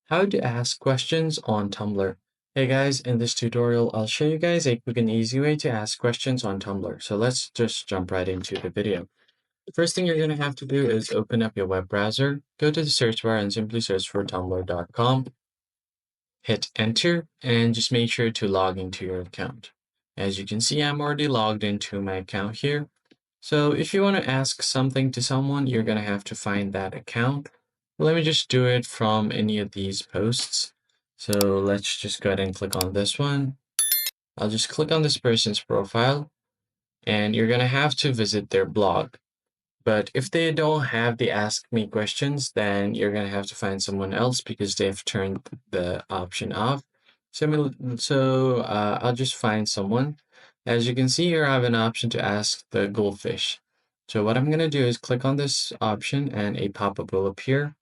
How to ask questions on Tumblr. Hey guys, in this tutorial, I'll show you guys a quick and easy way to ask questions on Tumblr. So let's just jump right into the video. The first thing you're going to have to do is open up your web browser, go to the search bar and simply search for tumblr.com, hit enter, and just make sure to log into your account. As you can see, I'm already logged into my account here. So if you want to ask something to someone, you're going to have to find that account. Let me just do it from any of these posts. So let's just go ahead and click on this one. I'll just click on this person's profile and you're going to have to visit their blog. But if they don't have the ask me questions, then you're going to have to find someone else because they've turned the option off. So I'll just find someone. As you can see here, I have an option to ask the goldfish. So what I'm going to do is click on this option and a pop-up will appear.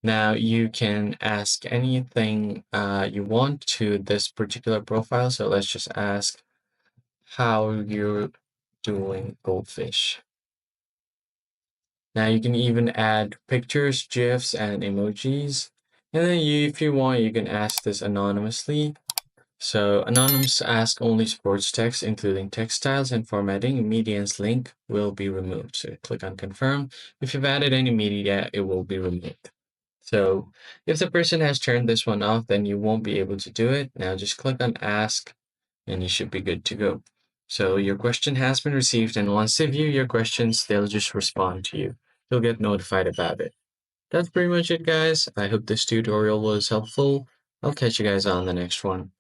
Now you can ask anything you want to this particular profile. So let's just ask how you're doing, goldfish. Now you can even add pictures, GIFs, and emojis. And then if you want, you can ask this anonymously. So anonymous ask only supports text, including text styles and formatting. Media's link will be removed. So click on confirm. If you've added any media, it will be removed. So if the person has turned this one off, then you won't be able to do it. Now just click on ask and you should be good to go. So your question has been received, and once they view your questions, they'll just respond to you. You'll get notified about it. That's pretty much it, guys. I hope this tutorial was helpful. I'll catch you guys on the next one.